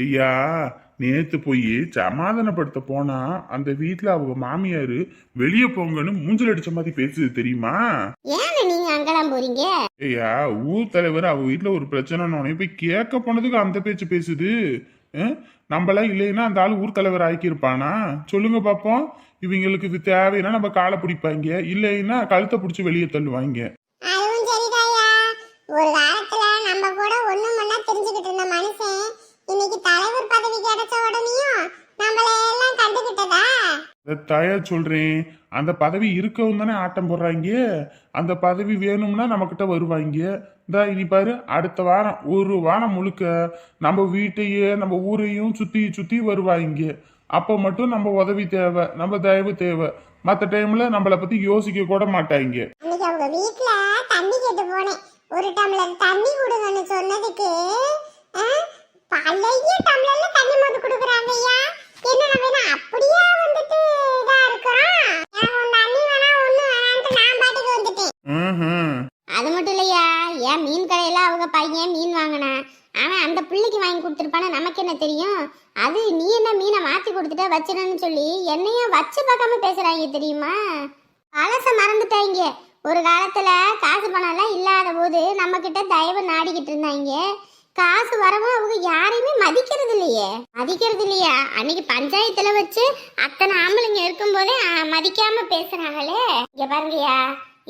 ஐயா, நேத்து போய் சமாதானப்படுத்த போனா அந்த வீட்டுல அவங்க மாமியாரு வெளியே போங்கன்னு மூஞ்சல் அடிச்ச மாதிரி பேசுது தெரியுமா? ஏன் நீங்க அங்கெல்லாம் போறீங்க? ஐயா, ஊர் தலைவர் அவங்க வீட்டுல ஒரு பிரச்சனை போய் கேட்க போனதுக்கு அந்த பேச்சு பேசுது. நம்மளாம் இல்லைன்னா அந்த ஆள் ஊர் தலைவர் ஆக்கியிருப்பானா? சொல்லுங்க பாப்போம். இவங்களுக்கு இது தேவைன்னா நம்ம காலை பிடிப்பாங்க, இல்லைன்னா கழுத்தை பிடிச்சி வெளியே தள்ளுவாங்க. அதுவும் சரிதாயா. ஒரு காலத்துல நம்ம கூட ஒண்ணும் மண்ணா தெரிஞ்சுக்கிட்டு இருந்த மனுஷன் இன்னைக்கு தலைவர் பதவி கிடைச்ச உடனேயும் நம்மள எல்லாம் கண்டுகிட்டதா? தயா சொல்றேன், அந்த பதவி இருக்கவும் தானே ஆட்டம் போடுறாங்க. அந்த பதவி வேணும்னா நம்ம கிட்ட வருவாங்க. இந்த இனி பாரு, அடுத்த வாரம் ஒரு வாரம் முழுக்க நம்ம வீட்டையே நம்ம ஊரையும் சுத்தி சுத்தி வருவாங்க. அப்போ மட்டும் நம்ம உதவி தேவை, நம்ம தயவு தேவை. மற்ற டைம்ல நம்மளை பத்தி யோசிக்க கூட மாட்டாங்க. அன்னைக்கு அவங்க வீட்ல தண்ணி கேட்டு போனேன். ஒரு டம்ளர் தண்ணி கொடுங்கன்னு சொன்னதுக்கு பழைய டம்ளர்ல தண்ணி மொண்டு கொடுக்குறாங்கய்யா. என்ன வேணா அப்படியே வந்துட்டு இதா இருக்கிறோம். எனக்கு ஒன்று தண்ணி வேணா ஒண்ணு வேணான்ட்டு நான் பாட்டுக்கு வந்துட்டேன். அது மட்டும் இல்லையா, ஏன் மீன் கடையில அவங்க பையன் மீன் வாங்கினேன். அவன் அந்த பிள்ளைக்கு வாங்கி கொடுத்துருப்பான நமக்கு என்ன தெரியும்? அது நீ என்ன மீனை மாத்தி கொடுத்துட்ட வச்சிடன்னு சொல்லி என்னையும் வச்சு பார்க்காம பேசுறாங்க தெரியுமா? பழச மறந்துட்டாங்க. ஒரு காலத்துல காசு பணம் எல்லாம் இல்லாத போது நம்ம கிட்ட தயவு நாடிக்கிட்டு இருந்தாங்க. காசு வரவும் அவங்க யாரையுமே மதிக்கிறது இல்லையா? அன்னைக்கு பஞ்சாயத்துல வச்சு அத்தனை ஆம்பளைங்க இருக்கும் போதே மதிக்காம பேசுறாங்களே. இங்க பாருங்கய்யா,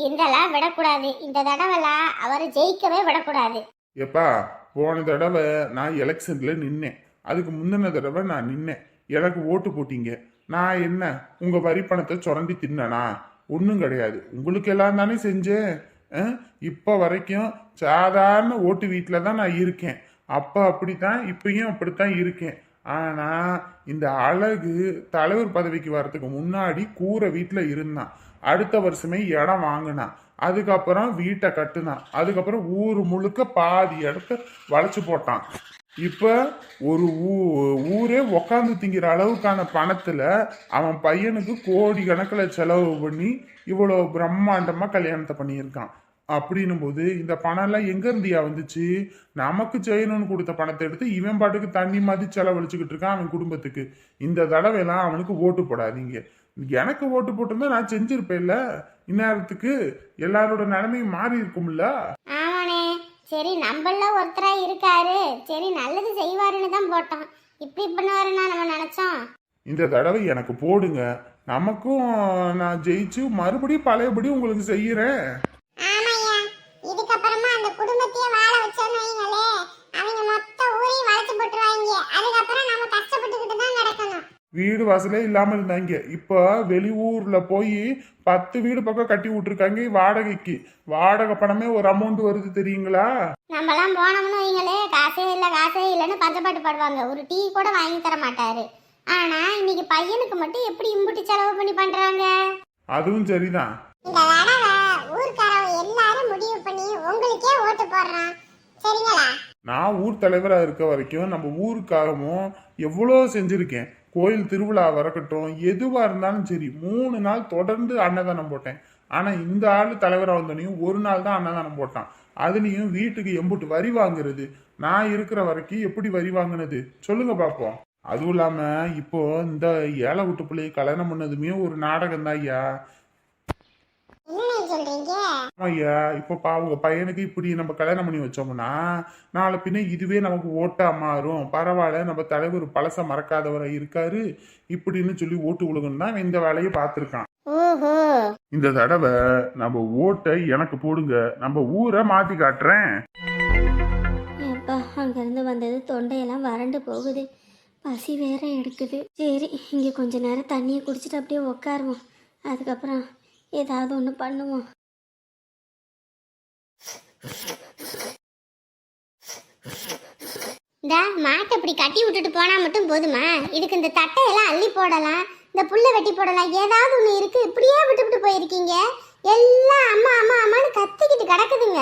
இதெல்லாம் விடக்கூடாது. இந்த தடவைலாம் அவரை ஜெயிக்கவே விடக்கூடாது. எப்பா, போன தடவை நான் எலெக்ஷன்ல நின்னேன், அதுக்கு முந்தின தடவை நான் நின்னேன், எனக்கு ஓட்டு போட்டீங்க. நான் என்ன உங்க வரி பணத்தை சுரண்டி தின்னனா? ஒன்றும் கிடையாது. உங்களுக்கு எல்லாம் தானே செஞ்சேன். இப்போ வரைக்கும் சாதாரண ஓட்டு வீட்டில் தான் நான் இருக்கேன். அப்போ அப்படித்தான், இப்பயும் அப்படித்தான் இருக்கேன். ஆனா இந்த அழகு தலைவர் பதவிக்கு வர்றதுக்கு முன்னாடி கூரை வீட்டில் இருந்தான். அடுத்த வருஷமே இடம் வாங்கினான். அதுக்கப்புறம் வீட்டை கட்டுனான். அதுக்கப்புறம் ஊர் முழுக்க பாதி இடத்த வளைச்சு போட்டான். இப்ப ஒரு ஊரே உக்காந்து திங்கிற அளவுக்கான பணத்துல அவன் பையனுக்கு கோடி கணக்கில் செலவு பண்ணி இவ்வளவு பிரம்மாண்டமா கல்யாணத்தை பண்ணியிருக்கான். அப்படின்னும் போது இந்த பணம் எல்லாம் எங்க இருந்தியா வந்துச்சு? நமக்கு செய்யணும்னு கொடுத்த பணத்தை எடுத்து இவன் பாட்டுக்கு தண்ணி மாதிரி செலவழிச்சுக்கிட்டு இருக்கான் அவன் குடும்பத்துக்கு. இந்த தடவை எல்லாம் அவனுக்கு ஓட்டு போடாதீங்க. எனக்கு ஓட்டு போட்டிருந்தா நான் செஞ்சிருப்பேன்ல. இந்நேரத்துக்கு எல்லாரோட நிலைமையும் மாறி இருக்கும்ல. ஆமாண்ணே, சரி நம்மள ஒருத்தரா இருக்காரு, சரி நல்லது செய்வாருன்னு தான் போட்டோம். இப்படி பண்ணுவாருன்னா நம்ம நினைச்சோம். இந்த தடவை எனக்கு போடுங்க, நமக்கும் நான் ஜெயிச்சு மறுபடியும் பழையபடி உங்களுக்கு செய்யறேன். ஆமாய்யா, இதுக்கப்புறமா அந்த குடும்பத்தையே வாழ வச்சோன்னு வைங்களே, அவங்க மொத்த ஊரையும் வளைச்சு போட்டுருவாங்க. அதுக்கப்புறம் நம்ம கஷ்டப்பட்டுக்கிட்டு தான் நடக்கணும். வீடு வாசலே இல்லாம இருந்தாங்க. இப்ப வெளியூர்ல போய் 10 வீடு பக்கம் கட்டி விட்டுருக்காங்க வாடகைக்கு. வாடகை பணமே ஒரு அமௌண்ட் வருது தெரியுங்களா? நம்மலாம் போனோம்னு வைங்களே, காசே இல்லைன்னு பஞ்சப்பாட்டு பாடுவாங்க. ஒரு டீ கூட வாங்கி தர மாட்டாரு. ஆனா இன்னைக்கு பையனுக்கு மட்டும் எப்படி இம்புட்டி செலவு பண்ணி பண்றாங்க? அதுவும் சரிதான். இந்த தடவை ஊர்க்காரங்க எல்லாரும் முடிவு பண்ணி உங்களுக்கே ஓட்டு போடுறான், சரிங்களா? நான் ஊர் தலைவரா இருக்க வரைக்கும் நம்ம ஊருக்காகவும் எவ்வளோ செஞ்சிருக்கேன். கோயில் திருவிழா வரக்கட்டும், எதுவா இருந்தாலும் சரி 3 நாள் தொடர்ந்து அன்னதானம் போட்டேன். ஆனா இந்த ஆள் தலைவராக வந்தோடனையும் ஒரு நாள் தான் அன்னதானம் போட்டான். அதுலயும் வீட்டுக்கு எம்புட்டு வரி வாங்குறது? நான் இருக்கிற வரைக்கும் எப்படி வரி வாங்கினது சொல்லுங்க பாப்போம். அதுவும் இல்லாம இப்போ இந்த ஏழை விட்டு பிள்ளையை கல்யாணம் பண்ணதுமே ஒரு நாடகம் தான் ஐயா. ஐயா, இப்ப உங்க பையனுக்கு இப்படி நம்ம கல்யாணம் பண்ணி வச்சோம்னா நாளை பின்ன இதுவே நமக்கு ஓட்டா மாறும். பரவாயில்ல, நம்ம தலைவர் பழச மறக்காதவரை இருக்காரு இப்படின்னு சொல்லி ஓட்டு விழுகணும் தான் இந்த வேலையை பார்த்திருக்கான். இந்த தடவை நம்ம ஓட்டை எனக்கு போடுங்க, நம்ம ஊரை மாத்தி காட்டுறேன். அங்கிருந்து வந்தது தொண்டையெல்லாம் வறண்டு போகுது, பசி வேற எடுக்குது. சரி, இங்கே கொஞ்ச நேரம் தண்ணியை குடிச்சிட்டு அப்படியே உட்காருவோம். அதுக்கப்புறம் ஏதாவது ஒன்று பண்ணுவோம். இந்த மாட்டை இப்படி கட்டி விட்டுட்டு போனா மட்டும் போதுமா? இதுக்கு இந்த தட்டையெல்லாம் அள்ளி போடலாம், இந்த புல்லை வெட்டி போடலாம். ஏதாவது ஒன்று இருக்கு, இப்படியே விட்டு போயிருக்கீங்க. எல்லாம் அம்மா அம்மா அம்மான்னு கத்திக்கிட்டு கிடக்குதுங்க.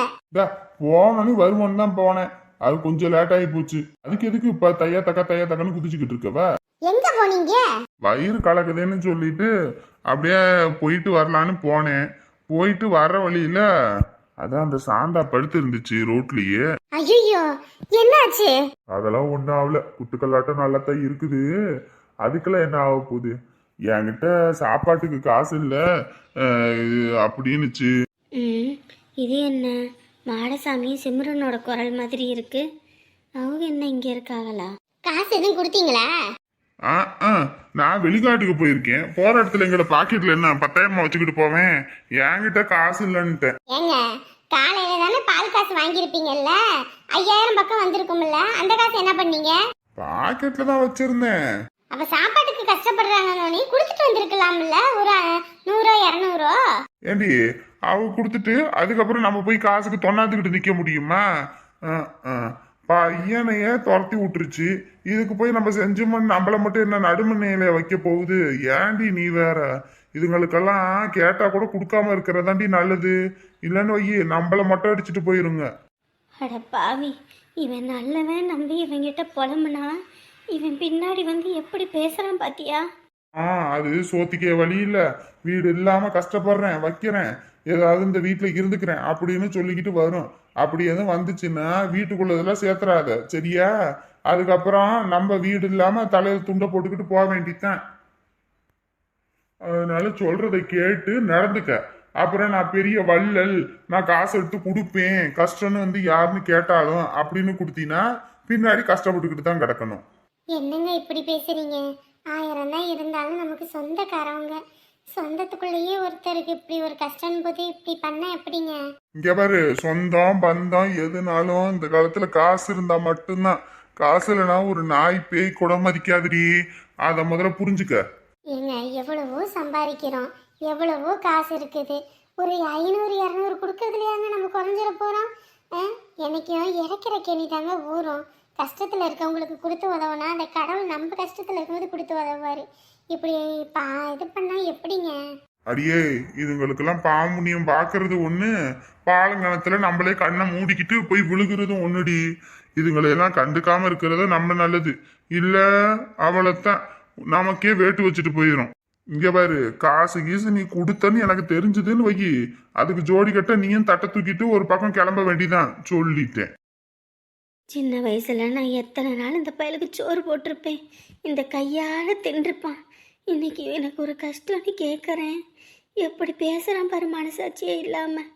போனு வருமானு தான் போனேன், அது கொஞ்சம் லேட் ஆகி போச்சு. அதுக்கு எதுக்கு இப்ப தையா தக்கன்னு குதிச்சுக்கிட்டு இருக்கவ? எங்க போனீங்க? வயிறு கலக்குதுன்னு சொல்லிட்டு அப்படியே போயிட்டு வரலான்னு போனேன். போயிட்டு வர்ற வழியில அதான் அந்த சாந்தா படுத்து இருந்துச்சு ரோட்லயே. ஐயோ என்னாச்சு? அதெல்லாம் ஒன்றும் ஆகல, குத்துக்கல்லாட்டம் நல்லா தான் இருக்குது. அதுக்கெல்லாம் என்ன ஆக போகுது? என்கிட்ட சாப்பாட்டுக்கு காசு இல்லை அப்படின்னுச்சு. ம், இது என்ன மாடசாமி சிம்ரனோட குரல் மாதிரி இருக்கு. அவங்க என்ன இங்கே இருக்காங்களா? காசு எதுவும் கொடுத்தீங்களா? ஆ ஆ நான் வெளிநாட்டுக்கு போயிருக்கேன். போற இடத்துல எங்களோட பாக்கெட்ல என்ன 10,000 வச்சுக்கிட்டு போவேன். என்கிட்ட காசு இல்லைன்னுட்டேன். ஏங்க காலையில தானே பால் காசு வாங்கியிருப்பீங்கல்ல, 5000 பக்கம் வந்திருக்கும்ல, அந்த காசு என்ன பண்ணீங்க? பாக்கெட்ல தான் வச்சிருந்தேன். அப்ப சாப்பாட்டுக்கு கஷ்டப்படுறாங்கன்னு கொடுத்துட்டு வந்திருக்கலாம்ல, ஒரு 100 200. ஏண்டி அவ கொடுத்துட்டு அதுக்கப்புறம் நம்ம போய் காசுக்கு தொண்ணாந்துக்கிட்டு நிக்க முடியுமா? பையனையே துரத்தி விட்டுருச்சு. இதுக்கு போய் நம்ம செஞ்சோம்னு நம்மள மட்டும் என்ன நடுமண்ணையில வைக்க போகுது? ஏண்டி நீ வேற? இதுங்களுக்கெல்லாம் கேட்டா கூட கொடுக்காம இருக்கிறதாண்டி நல்லது. இல்லைன்னு வை நம்மள மட்டும் அடிச்சுட்டு போயிருங்க. அட பாவி, இவன் நல்லவன் நம்பி இவங்கிட்ட புலம்புனா இவன் பின்னாடி வந்து எப்படி பேசுறான் பாத்தியா? அது சோத்திக்கே வழி இல்ல, வீடு இல்லாம கஷ்டப்படுறேன் வைக்கிறேன், ஏதாவது இந்த வீட்டுல இருந்துக்கிறேன் அப்படின்னு சொல்லிக்கிட்டு வரும். அப்படி எதுவும் வந்துச்சுன்னா வீட்டுக்குள்ளதெல்லாம் சேர்த்துறாத, சரியா? அதுக்கப்புறம் நம்ம வீடு இல்லாம தலையில துண்டை போட்டுக்கிட்டு போக வேண்டியதுதான். அதனால சொல்றதை கேட்டு நடந்துக்க. அப்புறம் நான் பெரிய வள்ளல், நான் காசு எடுத்து கொடுப்பேன், கஷ்டம்னு வந்து யாருன்னு கேட்டாலும் அப்படின்னு கொடுத்தீங்கன்னா பின்னாடி கஷ்டப்பட்டுக்கிட்டு தான் கிடக்கணும். என்னங்க இப்படி பேசுறீங்க? 1000 தான் இருந்தாலும் நமக்கு சொந்தக்காரவங்க, சொந்தத்துக்குள்ளேயே ஒருத்தருக்கு இப்படி ஒரு கஷ்டம் போது இப்படி பண்ண எப்படிங்க? இங்க பாரு, சொந்தம் பந்தம் எதுனாலும் இந்த காலத்துல காசு இருந்தா மட்டும்தான். காசு இல்லைன்னா ஒரு நாய் பேய் கூட மதிக்காதுடி. அத முதல்ல புரிஞ்சுக்க. ஏங்க எவ்வளவோ சம்பாதிக்கிறோம், எவ்வளவோ காசு இருக்குது, ஒரு 500 200 கொடுக்கறதுலையாங்க நம்ம குறைஞ்சிட போறோம்? எனக்கும் இறக்கிற கேணி தாங்க ஊறும். கஷ்டத்தில் இருக்கவங்களுக்கு கொடுத்து உதவுனா அந்த கடவுள் நம்ம கஷ்டத்தில் இருக்கும்போது கொடுத்து உதவுவார். இப்படி இது பண்ணால் எப்படிங்க? அடியே, இதுங்களுக்கெல்லாம் பாம்புண்ணியம் பாக்குறது ஒண்ணு, பாலங்கணத்துல நம்மளே கண்ணை மூடிக்கிட்டு போய் விழுகிறதும் ஒண்ணுடி. இதுங்களையெல்லாம் கண்டுக்காம இருக்கிறது நம்ம நல்லது. இல்ல அவளைத்தான் நமக்கே வேட்டு வச்சுட்டு போயிடும். இங்க பாரு, காசு கீசு நீ கொடுத்தன்னு எனக்கு தெரிஞ்சதுன்னு வை, அதுக்கு ஜோடி கட்ட நீயும் தட்டை தூக்கிட்டு ஒரு பக்கம் கிளம்ப வேண்டிதான் சொல்லிட்டேன். சின்ன வயசுல நான் எத்தனை நாள் இந்த பயலுக்கு சோறு போட்டிருப்பேன், இந்த கையால் தின்றுப்பான். இன்னைக்கு எனக்கு ஒரு கஷ்டம்னு கேட்குறேன், எப்படி பேசுகிறான் பாரு, மனசாட்சியே இல்லாமல்.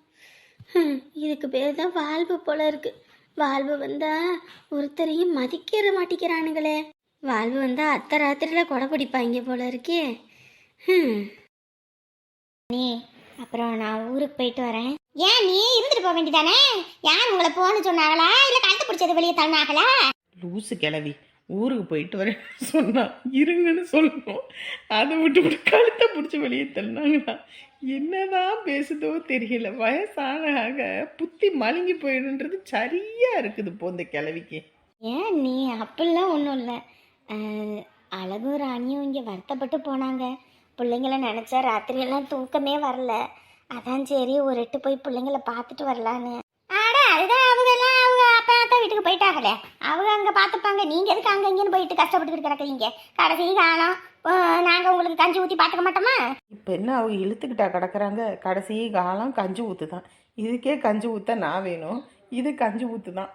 இதுக்கு பேர் தான் வாழ்வு போல இருக்கு. வாழ்வு வந்தால் ஒருத்தரையும் மதிக்கிற மாட்டிக்கிறானுங்களே. வாழ்வு வந்தால் அத்தை ராத்திரியில் கொடை பிடிப்பாங்க போல இருக்கே. நீ அப்புறம் நான் ஊருக்கு போயிட்டு வரேன். ஏன் நீ இருந்துட்டு போக வேண்டியதானே? யார் உங்களை போன்னு சொன்னாங்களா, இல்லை கழுத்து பிடிச்சது வெளியே தள்ளினாங்களா? லூசு கிளவி, ஊருக்கு போயிட்டு வரேன் சொன்னா இருங்கன்னு சொல்லணும். அதை விட்டு கழுத்தை பிடிச்சி வெளியே தள்ளினாங்களா? என்னதான் பேசுதோ தெரியல. வயசான புத்தி மழுங்கி போயிடுன்றது சரியா இருக்குது போ இந்த கிளவிக்கு. ஏன் நீ அப்படிலாம் ஒன்றும் இல்லை. அழகும் ராணியும் இங்கே வருத்தப்பட்டு போனாங்க. பிள்ளைங்கள நினச்சா ராத்திரியெல்லாம் தூக்கமே வரல. அதான் சரி ஒரு எட்டு போய் பிள்ளைங்கள பார்த்துட்டு வரலான்னு. அதுதான் அவங்க அப்பா தான் வீட்டுக்கு போயிட்டாங்களே, அவங்க அங்கே பார்த்துப்பாங்க. நீங்கள் எதுக்கு அங்கே இங்கேன்னு போயிட்டு கஷ்டப்பட்டுக்கிட்டு கிடக்குறீங்க? கடைசி காலம் நாங்கள் உங்களுக்கு கஞ்சி ஊற்றி பார்த்துக்க மாட்டோமா? இப்போ என்ன அவங்க இழுத்துக்கிட்டா கிடக்குறாங்க? கடைசி காலம் கஞ்சி ஊற்று தான். இதுக்கே கஞ்சி ஊற்ற நான் வேணும், இது கஞ்சி ஊற்று தான்.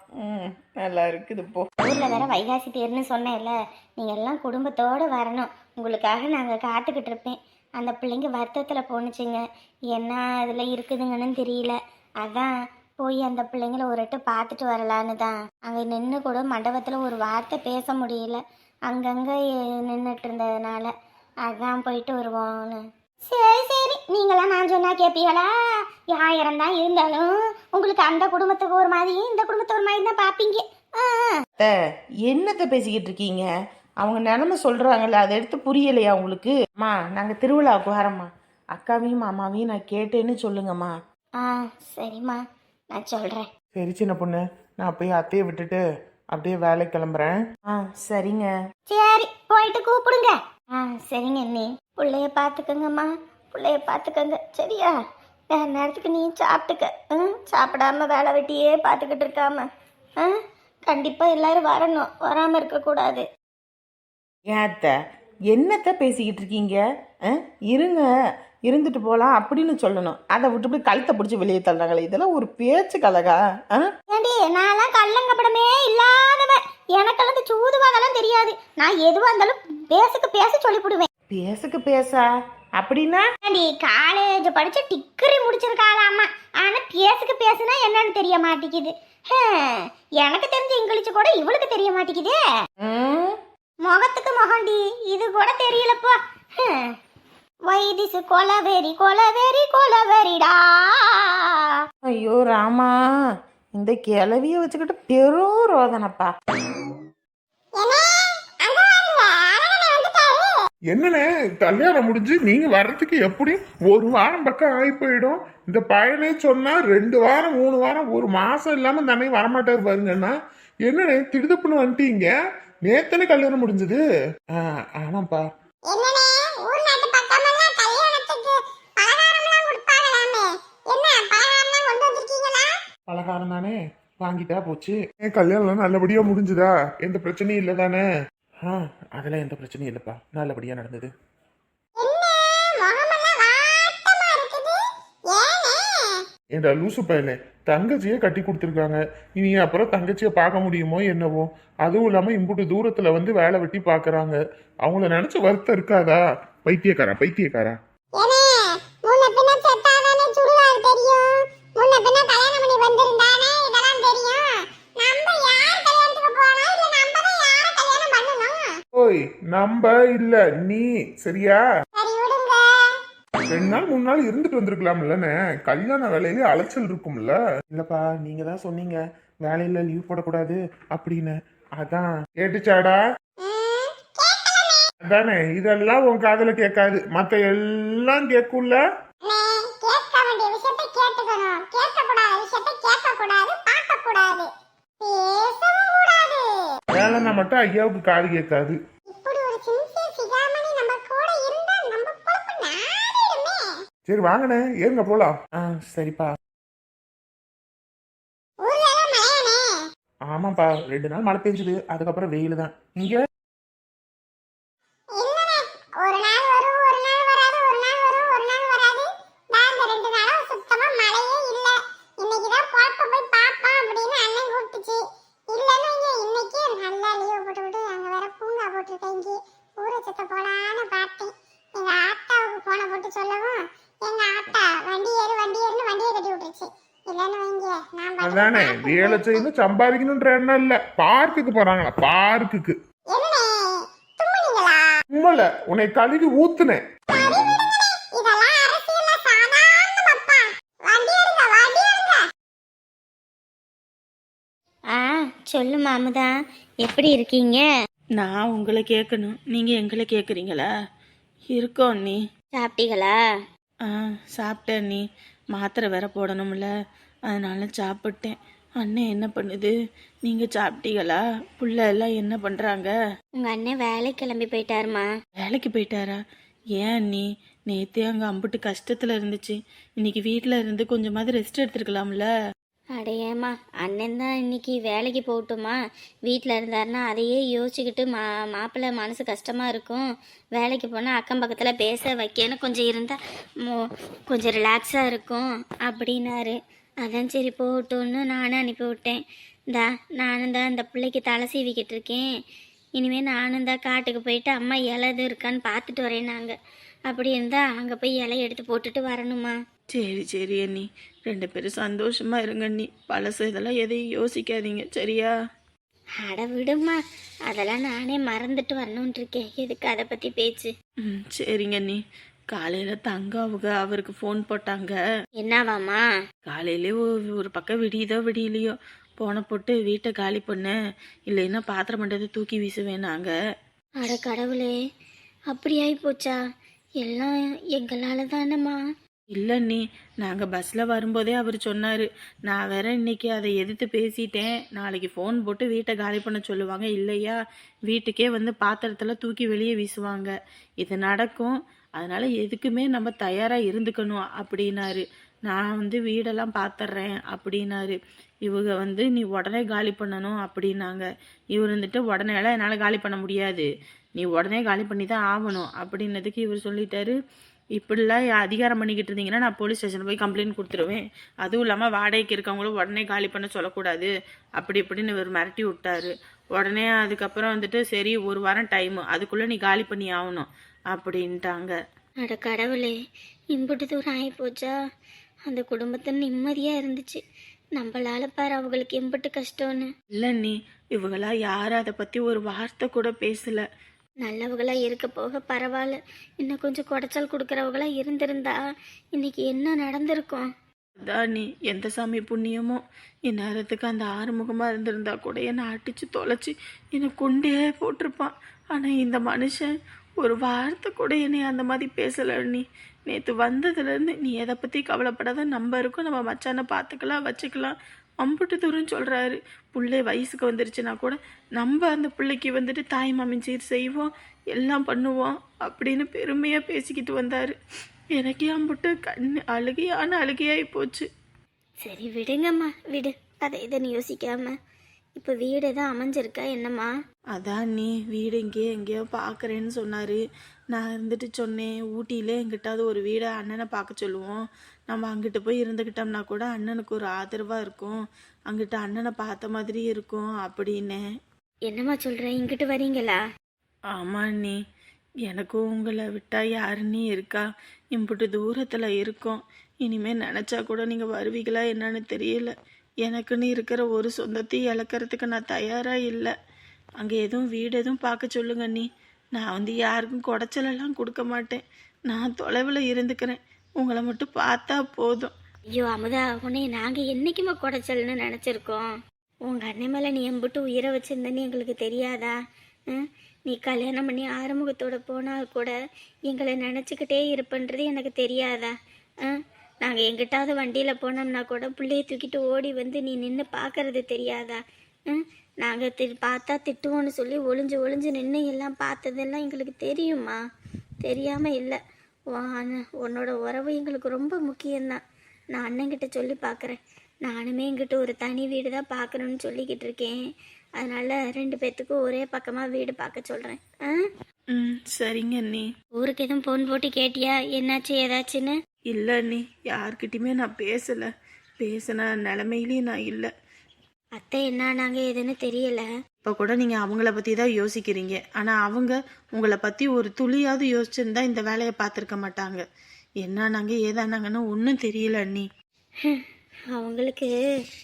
நல்லா இருக்குது போ. ஊரில் வேற வைகாசி தேர்னு சொன்னேன்ல, நீங்கள் எல்லாம் குடும்பத்தோடு வரணும். உங்களுக்காக நாங்கள் காத்துக்கிட்டு இருப்பேன். அந்த பிள்ளைங்க வருத்தத்தில் போணுச்சுங்க, என்ன அதில் இருக்குதுங்கன்னு தெரியல. அதான் போய் அந்த பிள்ளைங்கள ஒரு எட்டு பார்த்துட்டு வரலான்னு தான். அங்கே நின்று கூட மண்டபத்தில் ஒரு வார்த்தை பேச முடியல, அங்கங்கே நின்றுட்டு இருந்ததுனால. அதான் போயிட்டு வருவோன்னு. சரி சரி, நீங்களாம் நான் சொன்னா கேட்பீங்களா? 1000 தான் இருந்தாலும் உங்களுக்கு அந்த குடும்பத்துக்கு ஒரு மாதிரி இந்த குடும்பத்துக்கு ஒரு மாதிரி தான் பார்ப்பீங்க. என்னத்தை பேசிக்கிட்டு இருக்கீங்க? அவங்க நிலைமை சொல்கிறாங்கல்ல, அதை எடுத்து புரியலையா உங்களுக்கு? அம்மா, நாங்கள் திருவிழாவுக்கு வரம்மா, அக்காவையும் மாமாவையும் நான் கேட்டேன்னு சொல்லுங்கம்மா. சரிம்மா, நான் சொல்கிறேன். சரி சின்ன பொண்ணு, நான் போய் அத்தையை விட்டுட்டு அப்படியே வேலை கிளம்புறேன். சரிங்க. சரி, போயிட்டு கூப்பிடுங்க. சரிங்க அண்ணி. பிள்ளைய பார்த்துக்கங்கம்மா, பிள்ளைய பார்த்துக்கங்க, சரியா? வேற நேரத்துக்கு நீ சாப்பிட்டுக்க. சாப்பிடாம வேலை வெட்டியே பார்த்துக்கிட்டு இருக்காம. கண்டிப்பாக எல்லாரும் வரணும், வராமல் இருக்கக்கூடாது. ஏன் அத்தை, என்னத்த பேசிக்கிட்டு இருக்கீங்க? இருங்க, இருந்துட்டு போகலாம் அப்படின்னு சொல்லணும். அதை விட்டு கழுத்தை பிடிச்சி வெளியே தள்ளுறாங்களே, இதெல்லாம் ஒரு பேச்சு கலகா? ஏண்டி நான்லாம் கள்ளங்கப்படமே இல்லாதவன். எனக்கெல்லாம் இந்த சூதுவாதெல்லாம் தெரியாது. நான் எதுவா இருந்தாலும் பேசுக்கு பேச சொல்லிவிடுவேன். பேசுக்கு பேசா அப்படின்னா? ஏண்டி காலேஜ் படிச்சு டிகிரி முடிச்சிருக்காளாமா. ஆனா பேசுக்கு பேசுனா என்னன்னு தெரிய மாட்டேங்குது. எனக்கு தெரிஞ்ச இங்கிலீஷ் கூட இவளுக்கு தெரிய மாட்டேங்குது. முகத்துக்கு முகண்டி இது கூட தெரியலப்பா. வைதிசு கொலவெறி கொலவெறி கொலவெறிடா. ஐயோ ராமா, இந்த கிளவிய வச்சுக்கிட்டு பெரும் ரோதனப்பா. என்னண்ணே கல்யாணம் முடிஞ்சு நீங்க வர்றதுக்கு எப்படி ஒரு வாரம் பக்கம் ஆகி போயிடும். இந்த பையனே சொன்னா 2 வாரம் 3 வாரம் 1 மாசம் இல்லாம தன்னை வரமாட்டாரு பாருங்கண்ணா. என்னண்ணே திடுதப்புன்னு வந்துட்டீங்க? நேத்தனே கல்யாணம் முடிஞ்சது. ஆமாப்பா. என்னனே ஊர் நாட்டு பக்கமெல்லாம் கல்யாணத்துக்கு பலகாரம்லாம் கொடுப்பாங்களாமே. என்ன பலகாரம்லாம் கொண்டு வந்திருக்கீங்களா? பலகாரம் தானே வாங்கிட்டா போச்சு. கல்யாணம் நல்லபடியா முடிஞ்சுதா? எந்த பிரச்சனையும் இல்லை தானே? அதெல்லாம் எந்த பிரச்சனையும் இல்லைப்பா, நல்லபடியா நடந்தது. என்ன முகமெல்லாம் வாட்டமா இருக்குது? ஏனே? ஏண்டா லூசு பையனே, தங்கச்சியே கட்டி கொடுத்துருக்காங்க. இனி அப்புறம் தங்கச்சியை பார்க்க முடியுமோ என்னவோ. அதுவும் இல்லாம இம்புட்டு தூரத்துல வந்து வேலை வெட்டி பாக்குறாங்க. அவங்கள நினைச்சு வருத்தம் இருக்காதா? பைத்தியக்காரா பைத்தியக்காரா. ஏனே முன்ன பின்ன செத்தாதானே சுடுகாடு தெரியும். முன்ன பின்ன கல்யாணம் பண்ணி வந்திருந்தானே இதெல்லாம் தெரியும். நம்ம யார் கல்யாணத்துக்கு போனா இல்ல நம்ம தான் யார கல்யாணம் பண்ணணும்? ஓய் நம்ப இல்ல நீ, சரியா? சரி விடுங்க. 2 நாள் 3 நாள் இருந்துட்டு வந்திருக்கலாம்லண்ணே. கல்யாண வேலையில அலைச்சல் இருக்கும்ல. இல்லப்பா நீங்க தான் சொன்னீங்க வேலையில லீவ் போடக்கூடாது அப்படின்னு. அதான் கேட்டுச்சாடா? அதானே, இதெல்லாம் உன் காதுல கேட்காது, மத்த எல்லாம் கேட்கும்ல. கேட்க வேண்டிய விஷயத்தை கேட்டுக்கணும். கேட்கக்கூடாத விஷயத்தை கேட்கக்கூடாது, பார்க்கக்கூடாது, பேசவும் கூடாது. வேலைன்னா மட்டும் ஐயாவுக்கு காது கேட்காது. இப்படி ஒரு சின்சியர் சிகாமணி நம்ம கூட இருந்தா நம்ம பொழப்பு நாடிடுமே. சரி வாங்கண்ணே ஏங்க போலாம். சரிப்பா. ஊர்ல எல்லாம் மழையானே? ஆமாப்பா 2 நாள் மழை பெஞ்சுது, அதுக்கப்புறம் வெயில் தான். இங்க இல்லனே, ஒரு நாள் வரும் ஒரு நாள் வராது, ஒரு நாள் வரும் ஒரு நாள் வராது. நான் இந்த 2 நாளா சுத்தமா மழையே இல்ல. இன்னைக்கு தான் பொழப்ப போய் பாப்போம் அப்படின்னு அண்ணன் கூப்பிட்டுச்சு. இல்லன்னா இன்னைக்கு நல்லா லீவ் போட்டுவிட்டு அங்க வேற பூங்கா போட்டுருக்கேங்க. ஊரை சுத்த போலான்னு பார்த்தேன். எங்க ஆத்தாவுக்கு போன போட்டு சொல்லவும் எங்க ஆத்தா வண்டி ஏறுன்னு வண்டியை கட்டி விட்டுருச்சு. இல்லன்னு வைங்க நான் அதானே, வேலை செய்யணும் சம்பாதிக்கணும்ன்ற எண்ணம் இல்ல, பார்க்குக்கு போறாங்களா பார்க்குக்கு. என்னனே தும்முனீங்களா? உண்மையில உன்னை கழுவி ஊத்துனேன். இதெல்லாம் அரசியல்ல சாதாரணமாப்பா. வண்டி எடுங்க வண்டி எடுங்க. சொல்லு மாமுதா, எப்படி இருக்கீங்க? நான் உங்களை கேட்கணும், நீங்கள் எங்களை கேட்குறீங்களா? இருக்கோம் நீ. சாப்பிட்டீங்களா? சாப்பிட்டேன் நீ. மாத்திரை வேற போடணும்ல, அதனால சாப்பிட்டேன். அண்ணன் என்ன பண்ணுது? நீங்கள் சாப்பிட்டீங்களா? புள்ள எல்லாம் என்ன பண்ணுறாங்க? உங்கள் அண்ணன் வேலைக்கு கிளம்பி போயிட்டாருமா. வேலைக்கு போயிட்டாரா? ஏன் நீ நேற்றே அங்கே அம்புட்டு கஷ்டத்தில் இருந்துச்சு, இன்னைக்கு வீட்டில் இருந்து கொஞ்சமாவது ரெஸ்ட் எடுத்துருக்கலாம்ல? அடையேம்மா, அண்ணன் தான் இன்னைக்கு வேலைக்கு போகட்டுமா? வீட்டில் இருந்தாருன்னா அதையே யோசிச்சுக்கிட்டு மாப்பிள்ளை மனசு கஷ்டமாக இருக்கும். வேலைக்கு போனால் அக்கம் பக்கத்தில் பேச வைக்கன்னு கொஞ்சம் இருந்தால் கொஞ்சம் ரிலாக்ஸாக இருக்கும் அப்படின்னாரு. அதான் சரி போகட்டும்னு நானும் அனுப்பி விட்டேன். நானும் தான் இந்த பிள்ளைக்கு தலை சீவிக்கிட்டு இருக்கேன். இனிமேல் நானும் தான் காட்டுக்கு போயிட்டு அம்மா இலை எதுவும் இருக்கான்னு பார்த்துட்டு வரேன். நாங்கள் அப்படி இருந்தால் அங்கே போய் இலை எடுத்து போட்டுட்டு வரணுமா? சரி சரி அண்ணி, 2 பேரும் சந்தோஷமா இருங்க அண்ணி. பழசு இதெல்லாம் எதையும் யோசிக்காதீங்க, சரியா? அட விடுமா, அதெல்லாம் நானே மறந்துட்டு வரணும்னு இருக்கேன். எதுக்கு அதை பற்றி பேச்சு? சரிங்க அண்ணி. காலையில் தங்காவுக அவருக்கு ஃபோன் போட்டாங்க. என்னவாமா? காலையிலே ஒரு பக்கம் விடியுதோ விடியலையோ போன போட்டு வீட்டை காலி பண்ண, இல்லைன்னா பாத்திரம் மண்டதை தூக்கி வீசுவேனாங்க. அட கடவுளே, அப்படி ஆகி போச்சா? எல்லாம் எங்களால் தானம்மா. இல்லை நீ, நாங்கள் பஸ்ஸில் வரும்போதே அவர் சொன்னார். நான் வேற இன்னைக்கு அதை எதிர்த்து பேசிட்டேன். நாளைக்கு ஃபோன் போட்டு வீட்டை காலி பண்ண சொல்லுவாங்க, இல்லையா வீட்டுக்கே வந்து பாத்திரத்தில் தூக்கி வெளியே வீசுவாங்க. இது நடக்கும், அதனால் எதுக்குமே நம்ம தயாராக இருந்துக்கணும் அப்படின்னாரு. நான் வந்து வீடெல்லாம் பார்த்துட்றேன் அப்படின்னாரு. இவங்க வந்து நீ உடனே காலி பண்ணணும் அப்படின்னாங்க. இவர் வந்துட்டு உடனேலாம் என்னால் காலி பண்ண முடியாது, நீ உடனே காலி பண்ணி தான் ஆகணும் அப்படின்னதுக்கு இவர் சொல்லிட்டாரு, இப்படிலாம் அதிகாரம் பண்ணிக்கிட்டு இருந்தீங்கன்னா நான் போலீஸ் ஸ்டேஷன் போய் கம்ப்ளைண்ட் கொடுத்துருவேன், அதுவும் இல்லாமல் வாடகைக்கு இருக்கவங்களும் உடனே காலி பண்ண சொல்லக்கூடாது அப்படி இப்படின்னு இவர் மிரட்டி விட்டாரு. உடனே அதுக்கப்புறம் வந்துட்டு சரி 1 வாரம் டைமு, அதுக்குள்ளே நீ காலி பண்ணி ஆகணும் அப்படின்ட்டாங்க. அட கடவுளே, இம்புட்டு தூரம் ஆகி போச்சா? அந்த குடும்பத்தை நிம்மதியாக இருந்துச்சு. நம்மளால பாரு அவங்களுக்கு எம்பிட்டு கஷ்டம்னு. இல்லை நீ, இவங்களா யாரும் அதை பற்றி ஒரு வார்த்தை கூட பேசலை. நல்லவங்களா இருக்க போக பரவாயில்ல, இன்னும் கொஞ்சம் குடைச்சல் கொடுக்குறவங்களா இருந்திருந்தா இன்னைக்கு என்ன நடந்திருக்கும்? அதான் நீ, எந்த சாமி புண்ணியமோ இந்நேரத்துக்கு அந்த ஆறுமுகமாக இருந்திருந்தா கூட என்னை அடித்து தொலைச்சி என்னை கொண்டே போட்டிருப்பான். ஆனால் இந்த மனுஷன் ஒரு வார்த்தை கூட என்னை அந்த மாதிரி பேசலை. நீ நேற்று வந்ததுலேருந்து நீ எதை பற்றி கவலைப்படாத, நம்ம இருக்கோம், நம்ம மச்சானை பார்த்துக்கலாம் வச்சுக்கலாம் அம்புட்டு தூரம் சொல்கிறாரு. பிள்ளை வயசுக்கு வந்துருச்சுன்னா கூட நம்ம அந்த பிள்ளைக்கு வந்துட்டு தாய் மாமன் சீர் செய்வோம், எல்லாம் பண்ணுவோம் அப்படின்னு பெருமையாக பேசிக்கிட்டு வந்தார். எனக்கே அம்புட்டு அழுகையான அழுகையாகி போச்சு. சரி விடுங்கம்மா, விடு, அதை இதுன்னு யோசிக்காம. இப்போ வீடு தான் அமைஞ்சிருக்கா என்னம்மா? அதான் நீ வீடு எங்கேயோ பார்க்குறேன்னு சொன்னார். நான் இருந்துட்டு சொன்னேன், ஊட்டியிலே எங்கிட்டாவது ஒரு வீடை அண்ணனை பார்க்க சொல்லுவோம், நம்ம அங்கிட்டு போய் இருந்துக்கிட்டோம்னா கூட அண்ணனுக்கு ஒரு ஆதரவாக இருக்கும், அங்கிட்ட அண்ணனை பார்த்த மாதிரி இருக்கும் அப்படின்னு. என்னம்மா சொல்கிற, இங்கிட்டு வரீங்களா? ஆமாம் நீ, எனக்கும் உங்களை விட்டால் யாருன்னே இருக்கா, இம்புட்டு தூரத்தில் இருக்கோம். இனிமேல் நினச்சா கூட நீங்கள் வருவீங்களா என்னன்னு தெரியல. எனக்குன்னு இருக்கிற ஒரு சொந்தத்தையும் இழக்கிறதுக்கு நான் தயாராக இல்லை. அங்கே எதுவும் வீடு எதுவும் பார்க்க சொல்லுங்க நீ. நான் வந்து யாருக்கும் குடைச்சலெல்லாம் கொடுக்க மாட்டேன், நான் தொலைவில் இருந்துக்கிறேன், உங்களை மட்டும் பார்த்தா போதும். ஐயோ அமுதா, உன்னை நாங்கள் என்னைக்குமா குடைச்சல்னு நினச்சிருக்கோம்? உங்கள் அண்ணன் மேலே நீ எம்பிட்டு உயிரை வச்சுருந்தேன்னு எங்களுக்கு தெரியாதா? நீ கல்யாணம் பண்ணி ஆறுமுகத்தோட போனால் கூட எங்களை நினச்சிக்கிட்டே இருப்பன்றது எனக்கு தெரியாதா? நாங்கள் எங்கிட்டாவது வண்டியில் போனோம்னா கூட பிள்ளையை தூக்கிட்டு ஓடி வந்து நீ நின்று பார்க்கறது தெரியாதா? நாங்கள் பார்த்தா திட்டுவோன்னு சொல்லி ஒளிஞ்சு ஒளிஞ்சு நின்று எல்லாம் பார்த்ததெல்லாம் எங்களுக்கு தெரியுமா? தெரியாமல் இல்லை. உன்னோட உறவு எங்களுக்கு ரொம்ப முக்கியம்தான். நான் அண்ணங்கிட்ட சொல்லி பார்க்குறேன். நானுமே எங்கிட்ட ஒரு தனி வீடு தான் பார்க்கணுன்னு சொல்லிக்கிட்டு இருக்கேன். அதனால் 2 பேர்த்துக்கும் ஒரே பக்கமாக வீடு பார்க்க சொல்கிறேன். சரிங்க அண்ணி. ஊருக்கு எதுவும் ஃபோன் போட்டு கேட்டியா என்னாச்சு ஏதாச்சுன்னு? இல்லை அண்ணி, யார்கிட்டையுமே நான் பேசலை, பேசின நிலமையிலையும் நான் இல்லை. அத்தை என்ன நாங்கள் எதுன்னு தெரியலை. இப்போ கூட நீங்கள் அவங்கள பற்றி தான் யோசிக்கிறீங்க, ஆனால் அவங்க உங்களை பற்றி ஒரு துளியாவது யோசிச்சுருந்தா இந்த வேலையை பார்த்துருக்க மாட்டாங்க. என்னானாங்க ஏதானாங்கன்னு ஒன்றும் தெரியல அண்ணி. அவங்களுக்கு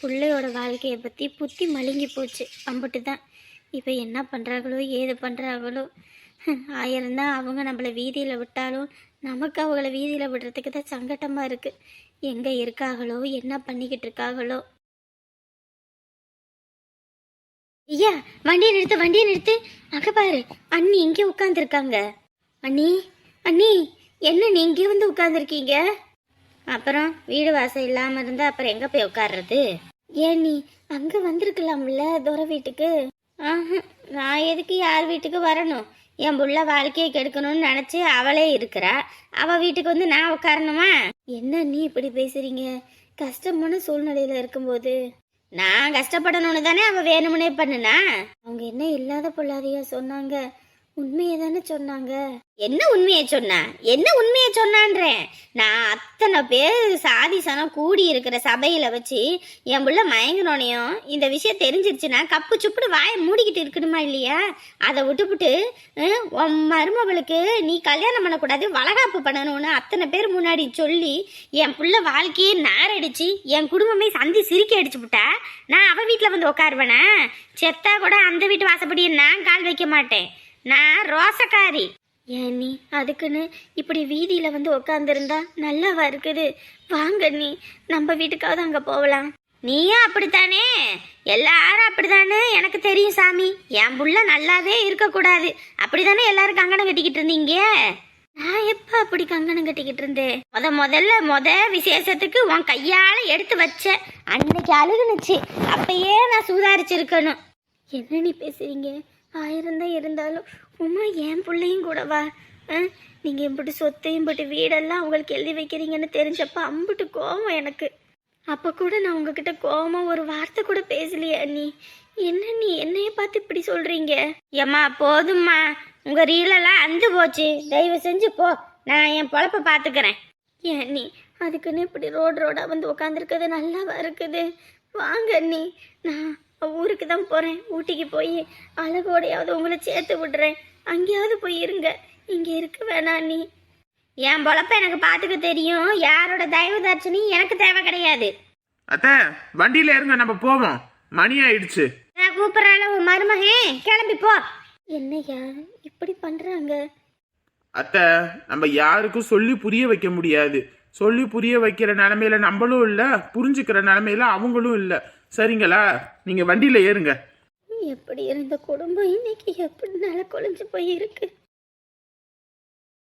பிள்ளையோட வாழ்க்கையை பற்றி புத்தி மழுங்கி போச்சு, அம்பிட்டு தான். இப்போ என்ன பண்ணுறாங்களோ ஏது பண்ணுறாங்களோ. ஆயிரம்தான் அவங்க நம்மளை வீதியில் விட்டாலும் நமக்கு அவங்கள வீதியில் விடுறதுக்கு தான் சங்கட்டமாக இருக்குது. எங்கே இருக்காங்களோ என்ன பண்ணிக்கிட்டு இருக்காங்களோ. ஐயா, வண்டியை நிறுத்து. அங்கே பாரு, அண்ணி இங்கே உட்காந்துருக்காங்க. அண்ணி அண்ணி, என்ன நீ இங்கே வந்து உட்காந்துருக்கீங்க? அப்புறம் வீடு வாசல் இல்லாமல் இருந்தால் அப்புறம் எங்கே போய் உட்கார்றது? ஏன் நீ அங்கே வந்திருக்கலாம்ல துரை வீட்டுக்கு? நான் எதுக்கு யார் வீட்டுக்கு வரணும்? என் புள்ள வாழ்க்கையை கெடுக்கணும்னு நினச்சி அவளே இருக்கிறா, அவள் வீட்டுக்கு வந்து நான் உட்காரணுமா? என்ன நீ இப்படி பேசுறீங்க? கஷ்டமான சூழ்நிலையில் இருக்கும்போது நான் கஷ்டப்படணும்னு தானே அவள் வேணும்னே பண்ணுனா? அவங்க என்ன இல்லாத பொல்லாதையா சொன்னாங்க? உண்மையை தானே சொன்னாங்க. என்ன உண்மையை சொன்னான்றேன். நான் அத்தனை பேர் சாதி சனம் கூடி இருக்கிற சபையில வச்சு என் புள்ள மயங்கினோனையும் இந்த விஷயம் தெரிஞ்சிருச்சுன்னா கப்பு சுப்புடு வாயை மூடிக்கிட்டு இருக்கணுமா இல்லையா? அதை விட்டுப்புட்டு மருமவளுக்கு நீ கல்யாணம் பண்ணக்கூடாது, வளகாப்பு பண்ணணும்னு அத்தனை பேர் முன்னாடி சொல்லி என் புள்ள வாழ்க்கையே நாரடிச்சு என் குடும்பமே சந்தி சிரிக்க அடிச்சு விட்டா நான் அவ வீட்டில் வந்து உட்காருவேனா? செத்தா கூட அந்த வீட்டு வாசப்படியை நான் கால் வைக்க மாட்டேன். நான் ரோசக்காரி. ஏன் நீ அதுக்குன்னு இப்படி வீதியில் வந்து உக்காந்துருந்தா நல்லாவா இருக்குது? வாங்க நீ நம்ம வீட்டுக்காவது அங்கே போகலாம். நீயும் அப்படித்தானே, எல்லாரும் அப்படித்தானே எனக்கு தெரியும் சாமி. என் புள்ள நல்லாவே இருக்கக்கூடாது அப்படித்தானே எல்லாரும் கங்கணம் கட்டிக்கிட்டு இருந்தீங்க. நான் எப்போ அப்படி கங்கணம் கட்டிக்கிட்டு இருந்தேன்? முதல்ல விசேஷத்துக்கு உன் கையால் எடுத்து வச்சேன், அன்னைக்கு அழுகுனுச்சு. அப்பயே நான் சுதாரிச்சிருக்கணும். என்ன நீ பேசுறீங்க? 1000 தான் இருந்தாலும் உமா என் பிள்ளையும் கூடவா? நீங்கள் இம்பிட்டு சொத்து இம்பிட்டு வீடெல்லாம் அவங்களுக்கு எழுதி வைக்கிறீங்கன்னு தெரிஞ்சப்ப அம்பிட்டு கோவம் எனக்கு. அப்போ கூட நான் உங்ககிட்ட கோவமாக ஒரு வார்த்தை கூட பேசலையா? நீ என்னையே பார்த்து இப்படி சொல்கிறீங்க? ஏம்மா போதும்மா, உங்கள் ரீலெல்லாம் அந்து போச்சு. தயவு செஞ்சு போ, நான் என் பொழப்ப பார்த்துக்கிறேன். ஏன் நீ அதுக்குன்னு இப்படி ரோடாக வந்து உட்காந்துருக்குது நல்லாவா இருக்குது? வாங்க நீ, நான் ஊருக்கு தான் போகிறேன். ஊட்டிக்கு போய் அழகோடையாவது உங்களை சேர்த்து விடுறேன். அங்கேயாவது போய் இருங்க, இங்கே இருக்க வேணாம். நீ என் பொழப்ப எனக்கு பார்த்துக்க தெரியும். யாரோட தயவு தாட்சணையும் எனக்கு தேவை கிடையாது. அத்தை வண்டியில இருங்க, நம்ம போவோம். மணி ஆயிடுச்சு. நான் கூப்பிட்றால உன் மருமகன், கிளம்பி போ. என்னையா இப்படி பண்ணுறாங்க? அத்தை நம்ம யாருக்கும் சொல்லி புரிய வைக்க முடியாது. சொல்லி புரிய வைக்கிற நிலைமையில நம்மளும் இல்ல, புரிஞ்சுக்கிற நிலைமையில அவங்களும் இல்ல. சரிங்களா? நீங்க வண்டியில ஏறுங்க. எப்படி இருந்த குடும்பம் இன்னைக்கு எப்படி நில கொழிஞ்சு போய் இருக்கு.